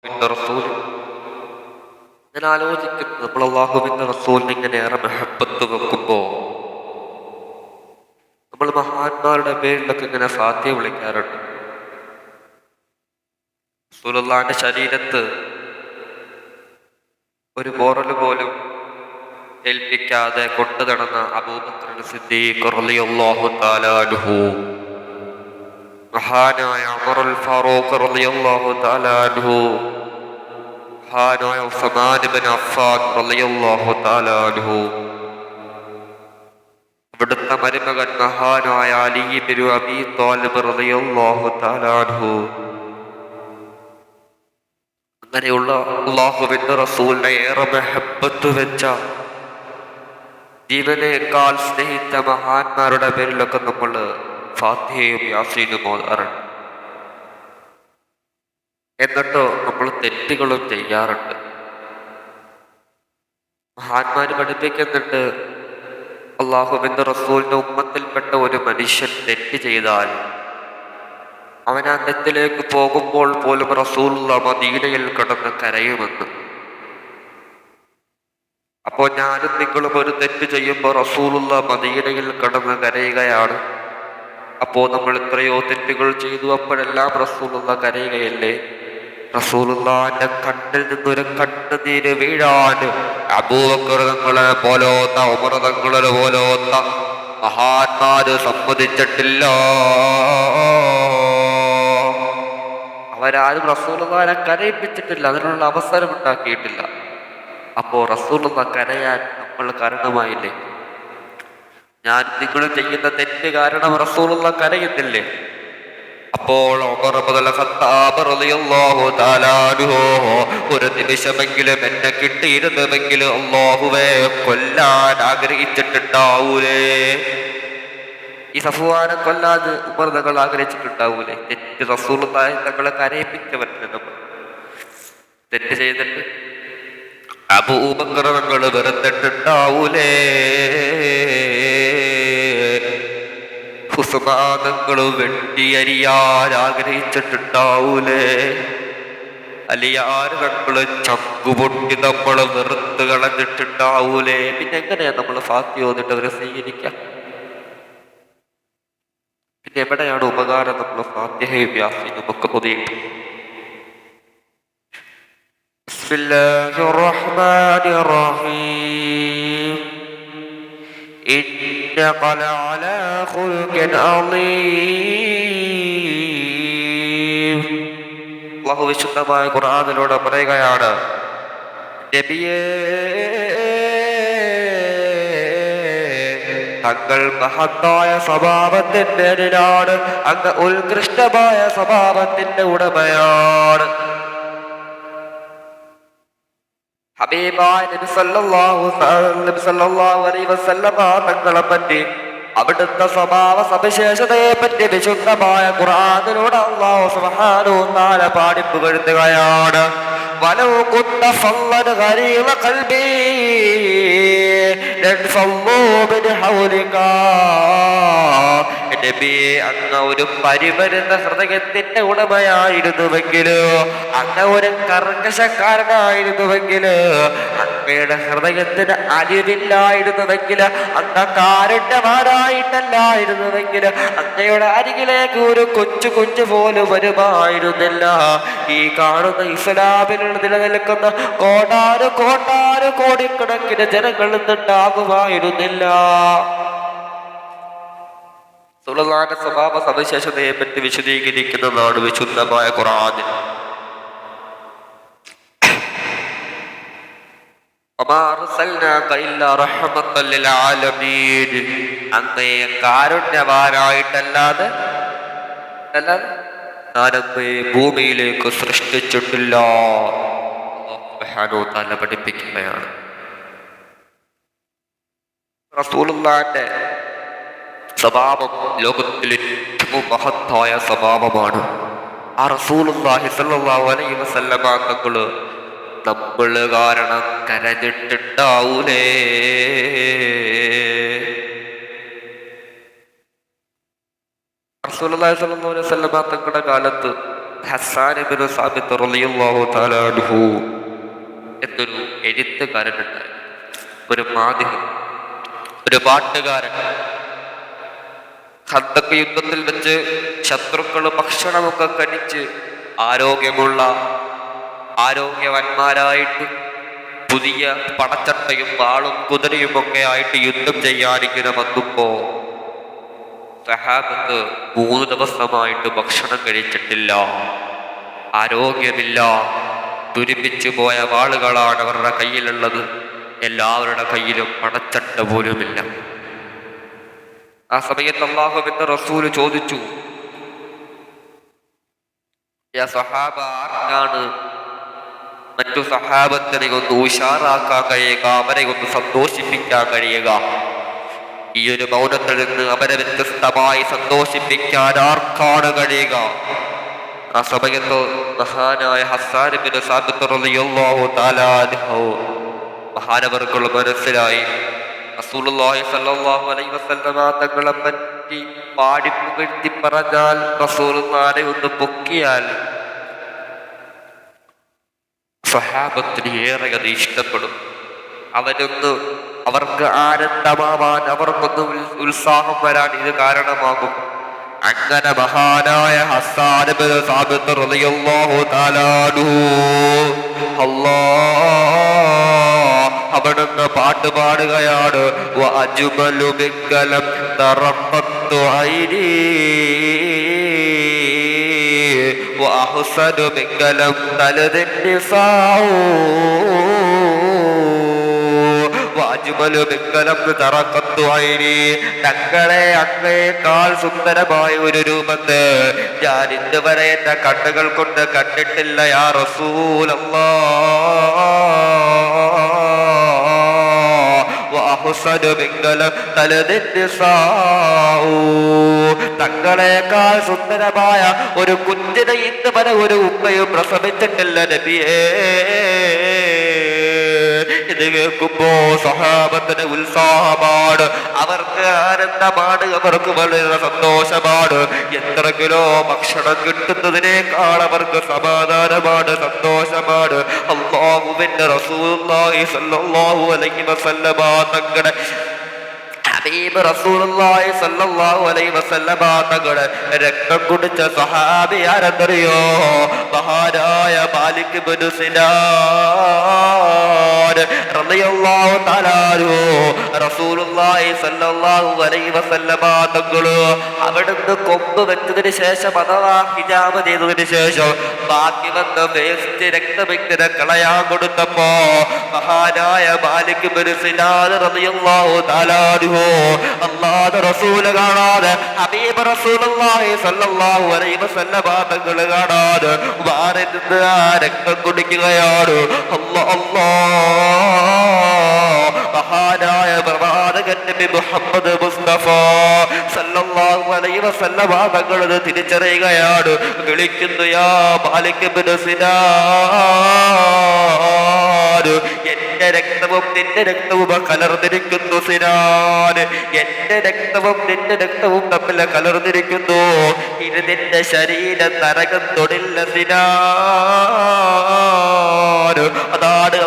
അള്ളാഹുവിന്റെ റസൂൽ, ഞാൻ ആലോചിക്കുന്നു, നമ്മൾ അള്ളാഹുവിന്റെ റസൂലിന് ഇങ്ങനെ ഏറെ മെഹബത്ത് വെക്കുമ്പോ നമ്മൾ മഹാന്മാരുടെ പേരിലൊക്കെ ഇങ്ങനെ ഫാത്തിഹ വിളിക്കാറുണ്ട്. റസൂലുള്ളാഹിന്റെ ശരീരത്ത് ഒരു പോറൽ പോലും ഏൽപ്പിക്കാതെ കൊണ്ടു നടന്ന അബൂബക്കർ സിദ്ദീഖ് റളിയല്ലാഹു തആല അൻഹു, മഹാനായ ഉമറുൽ ഫാറൂഖ് റളിയല്ലാഹു തആല അൻഹു, മഹാനായ ഉസ്മാൻ ഇബ്നു അഫ്ഫാൻ റളിയല്ലാഹു തആല അൻഹു, ഇവിടുത്തെ മരുമകൻ മഹാനായ അലി ഇബ്നു അബീ ത്വാലിബ് റളിയല്ലാഹു തആല അൻഹു, അങ്ങനെയുള്ള അല്ലാഹുവിന്റെ റസൂലിനെ ഏറെ മെഹബത്ത് വെച്ച, ജീവനേക്കാൾ സ്നേഹിച്ച മഹാന്മാരുടെ പേരിലൊക്കെ നമ്മൾ ഫാത്തിഹയും യാസീനും ഓതാറുണ്ട്. എന്നിട്ടോ നമ്മൾ തെറ്റുകളും ചെയ്യാറുണ്ട്. മഹാന്മാര് പഠിപ്പിക്കുന്നുണ്ട്, അള്ളാഹുവിന്റെ റസൂലിന്റെ ഉമ്മത്തിൽപ്പെട്ട ഒരു മനുഷ്യൻ തെറ്റ് ചെയ്താൽ അവൻ ആ തെറ്റിലേക്ക് പോകുമ്പോൾ പോലും റസൂലുള്ള മദീനയിൽ കിടന്ന് കരയുമെന്ന്. അപ്പോൾ ഞാനും നിങ്ങളും ഒരു തെറ്റ് ചെയ്യുമ്പോൾ റസൂലുള്ള മദീനയിൽ കിടന്ന് കരയുകയാണ്. അപ്പോൾ നമ്മൾ എത്രയോ തെറ്റുകൾ ചെയ്തു, അപ്പോഴെല്ലാം റസൂലുള്ള കരയുകയല്ലേ? റസൂലുള്ളാഹിന്റെ കണ്ണിൽ നിന്നൊരു കണ്ണുനീര് വീഴാൻ അബൂബക്കർ തങ്ങളെ പോലോത്ത, ഉമർ തങ്ങളെ പോലോത്ത മഹാന്മാര് സമ്മതിച്ചിട്ടില്ല. അവരാരും റസൂലുള്ളാഹിനെ കരയിപ്പിച്ചിട്ടില്ല, അതിനുള്ള അവസരം ഉണ്ടാക്കിയിട്ടില്ല. അപ്പോ റസൂലുള്ളാഹി കരയാൻ നമ്മൾ കാരണമായില്ലേ? ഞാൻ നിങ്ങൾ ചെയ്യുന്ന തെറ്റ് കാരണം റസൂലുള്ളാഹി കരയുന്നില്ലേ? അപ്പോൾ ഉമർ ഇബ്നുൽ ഖത്താബ് റളിയല്ലാഹു തആല അൻഹു, ഒരു നിമിഷമെങ്കിലും എന്നെ കിട്ടിയിരുന്നുവെങ്കിൽ അല്ലാഹുവേ കൊല്ലാൻ ആഗ്രഹിച്ചിട്ടുണ്ടാവൂലേ? ഈ സഫ്വാനെ കൊല്ലാൻ ഉമർ തങ്ങൾ ആഗ്രഹിച്ചിട്ടുണ്ടാവൂലേ? തെറ്റ് റസൂലുള്ളാഹി തങ്ങളെ കരയിപ്പിച്ചവരല്ലേ നമ്മൾ? തെറ്റ് ചെയ്തിട്ട് അബൂബക്കർ തങ്ങൾ വെറുത്തിട്ടുണ്ടാവൂലേ? ഉസ്മാനങ്ങൾ വെട്ടിയരിയാൻ ആഗ്രഹിച്ചിട്ടുണ്ടാവൂലേ? അലിയാർ തങ്ങള് ചങ്കുപൊട്ടി നമ്മള് വെറുത്ത് കളഞ്ഞിട്ടുണ്ടാവൂലേ? പിന്നെ എങ്ങനെയാ നമ്മൾ ഫാത്തിഹ ഓതിട്ട് അവരെ സ്വീകരിക്കാം? പിന്നെ എവിടെയാണ് ഉപകാരം നമ്മൾ ഫാത്തിഹയും യാസീനും ഒക്കെ ഓതിയിട്ട്? ബിസ്മില്ലാഹിർ റഹ്മാനിർ റഹീം. إنك لعلى خلق عظيم. അല്ലാഹു വിശുദ്ധമായ ഖുർആനിലൂടെ പറയുകയാണ്, നബിയേ, തങ്ങൾ മഹത്തായ സ്വഭാവത്തിന്റെ പേരിലാണ്, അങ്ങ് ഉത്കൃഷ്ടമായ സ്വഭാവത്തിന്റെ ഉടമയാണ്. ഹബീബായ നബി സല്ലല്ലാഹു അലൈഹി വസല്ലമ തങ്ങളെ പറ്റി, അവിടുത്തെ സ്വഭാവ സവിശേഷതയെ പറ്റി വിശുദ്ധമായ ഖുർആനിലൂടെ അല്ലാഹു സുബ്ഹാനഹു വ തആല പാടി പുകഴ്ത്തുകയാണ്. വലൗ കുന്ത ഫല്ലൻ ഗരീള ഖൽബി ലൻഫല്ലൂ മിൻ ഹൗലിക. നബിയെ, അങ്ങ് ഒരു പരിപരുന്ന ഹൃദയത്തിന്റെ ഉടമയായിരുന്നുവെങ്കില്, അങ്ങ് ഒരു കർക്കശക്കാരനായിരുന്നുവെങ്കില്, അങ്ങയുടെ ഹൃദയത്തിന് അലിവില്ലായിരുന്നുവെങ്കില്, അങ്ങ് കാരുണ്യവാനായിട്ടല്ലായിരുന്നുവെങ്കില്, അങ്ങയുടെ അരികിലേക്ക് ഒരു കൊച്ചു കൊച്ചു പോലും വരുമായിരുന്നില്ല. ഈ കാണുന്ന ഇസ്ലാമിൽ നിലനിൽക്കുന്ന കോടാനു കോടിക്കണക്കിന് ജനങ്ങൾ ഉണ്ടാകുമായിരുന്നില്ല. റസൂലുള്ളാഹിന്റെ സ്വഭാവ സവിശേഷതയെ പറ്റി വിശദീകരിക്കുന്നതാണ് വിശുദ്ധമായ ഖുർആനിൽ. വമാ അർസൽനാക ഇല്ലാ റഹ്മത്തൻ ലിൽ ആലമീൻ. അങ്ങയെ കാരുണ്യവാനായിട്ടല്ലാതെ ഞാനങ്ങയെ ഭൂമിയിലേക്ക് സൃഷ്ടിച്ചിട്ടില്ല. അല്ലാഹു സുബ്ഹാനഹു വ തആല പഠിപ്പിക്കുകയാണ്. റസൂലുള്ളാഹിന്റെ സ്വഭാവം ലോകത്തിൽ ഏറ്റവും മഹത്തായ സ്വഭാവമാണ്. ആ റസൂലുള്ളാഹി സ്വല്ലല്ലാഹു അലൈഹി വസല്ലമ തങ്ങള് നമ്മള് കാരണം കരഞ്ഞിട്ടുണ്ടാവൂലേ? റസൂലുള്ളാഹി സ്വല്ലല്ലാഹു അലൈഹി വസല്ലമ തങ്ങളുടെ കാലത്ത് ഹസ്സാൻ ഇബ്നു സാബിത്ത് റളിയല്ലാഹു തആല അൻഹു എന്നൊരു എഴുത്തുകാരനുണ്ടായി, ഒരു മാദിഹ്, ഒരു പാട്ടുകാരൻ. ഖന്തക്ക് യുദ്ധത്തിൽ വെച്ച് ശത്രുക്കൾ ഭക്ഷണമൊക്കെ കഴിച്ച് ആരോഗ്യവാന്മാരായിട്ട് പുതിയ പടച്ചട്ടയും വാളും കുതിരയുമൊക്കെ ആയിട്ട് യുദ്ധം ചെയ്യാനിങ്ങനെ വന്നപ്പോ സഹാബത്ത് 3 ദിവസമായിട്ട് ഭക്ഷണം കഴിച്ചിട്ടില്ല, ആരോഗ്യമില്ല, തുരുമ്പിച്ചു പോയ വാളുകളാണ് അവരുടെ കയ്യിലുള്ളത്, എല്ലാവരുടെ കയ്യിലും പടച്ചട്ട പോലുമില്ല. ആ സമയത്ത് അല്ലാഹുവിന്റെ റസൂല് ചോദിച്ചു, യാ സഹാബ, ആർക്കാണ് മറ്റു സഹാബത്തിനെ ഒന്ന് ഉഷാറാക്കാൻ കഴിയുക, അവരെ ഒന്ന് സന്തോഷിപ്പിക്കാൻ കഴിയുക? ഈ ഒരു മൗനത്തിൽ നിന്ന് അവരെ വ്യത്യസ്തമായി സന്തോഷിപ്പിക്കാൻ ആർക്കാണ് കഴിയുക? ആ സമയത്ത് മഹാനായ ഹസ്സാൻ ഇബ്നു സാബിത്ത് റളിയല്ലാഹു തആല അൻഹു മഹാനവർക്കുള്ള മനസ്സിലായി റസൂലുള്ളാഹി സ്വല്ലല്ലാഹു അലൈഹി വസല്ലമ തങ്ങളെ പറ്റി പാടി പുകഴ്ത്തി പറഞ്ഞാൽ, റസൂലുള്ളാഹിനെ ഒന്ന് പൊക്കിയാൽ സ്വഹാബത്തിന് ഏറെ അത് ഇഷ്ടപ്പെടും. അവർക്ക് ആനന്ദമാവാൻ, അവർക്കൊന്ന് ഉത്സാഹം വരാൻ ഇത് കാരണമാകും. അങ്ങനെ മഹാനായ ഹസ്സാൻ ഇബ്നു സാബിത്ത് റളിയല്ലാഹു തആല അൻഹു അവിടുന്ന് പാട്ട് പാടുകയാണ്. വഅജ്മലു ബിക്കലം തറഖത്തു ഐനി വഅഹ്സനു ബിക്കലം തലദിൻ നിസാഉ വഅജ്മലു ബിക്കലം തറഖത്തു ഐനി. തങ്ങളെ അങ്ങയേക്കാൾ സുന്ദരമായ ഒരു രൂപത്തെ ഞാൻ ഇതുവരെ എന്റെ കണ്ണുകൾ കൊണ്ട് കണ്ടിട്ടില്ല യാ റസൂലല്ലാഹ്. തങ്ങളെക്കാൾ സുന്ദരമായ ഒരു കുഞ്ഞിനെ ഇന്നുവരെ ഒരു ഉമ്മയും പ്രസവിച്ചിട്ടില്ല നബിയേ. ഇത് കേൾക്കുമ്പോ സഹാബത്തിന് ഉത്സാഹമാണ്, അവർക്ക് ആനന്ദമാണ്, അവർക്ക് വളരെ സന്തോഷമാണ്. എത്ര കിലോ ഭക്ഷണം കിട്ടുന്നതിനേക്കാൾ അവർക്ക് സമാധാനമാണ്, സന്തോഷമാണ്. അല്ലാഹുവിന്റെ റസൂലുള്ളാഹി സ്വല്ലല്ലാഹു അലൈഹി വസല്ലമ തങ്ങളുടെ ഹബീബ് റസൂലുള്ളാഹി സ്വല്ലല്ലാഹു അലൈഹി വസല്ലമ തങ്ങളുടെ രക്തം കുടിച്ച സഹാബി ആരെന്നറിയോ? മഹാനായ മാലിക് ഇബ്നു സിനാൻ റളിയല്ലാഹു തആല അൻഹു. റസൂലുള്ളാഹി സ്വല്ലല്ലാഹു അലൈഹി വസല്ലമ തങ്ങള് അവിടുന്ന് കൊമ്പ് വെച്ചതിന് ശേഷം, അഥവാ ഹിജാബ് ചെയ്തതിന് ശേഷം ബാക്കി വന്ന വേസ്റ്റ് രക്തം ഇങ്ങനെ കളയാൻ കൊടുത്തപ്പോ മഹാനായ മാലിക് ഇബ്നു സിനാൻ റളിയല്ലാഹു തആല അൻഹു അല്ലാഹുവിന്റെ റസൂല് കാണാതെ, ഹബീബ് റസൂലുള്ളാഹി സ്വല്ലല്ലാഹു അലൈഹി വസല്ലമ തങ്ങൾ കാണാതെ മാറി നിന്ന് ആ രക്തം കുടിക്കുകയാണ്. മഹാനായ പ്രവാചകൻ നബി മുഹമ്മദ് മുസ്തഫ സല്ലല്ലാഹു അലൈഹി വസല്ലമ തങ്ങൾ തിരിച്ചറിയുകയാണ്. വിളിക്കുന്നു, യാ മാലിക് ഇബ്നു സിനാൻ, എന്റെ രക്തവും നിന്റെ രക്തവും കലർന്നിരിക്കുന്നു സിനാൻ, എന്റെ രക്തവും നിന്റെ രക്തവും തമ്മിൽ കലർന്നിരിക്കുന്നു. ഇത് നിന്റെ ശരീരം നരകം തൊടില്ല സിനാൻ. അതാണ്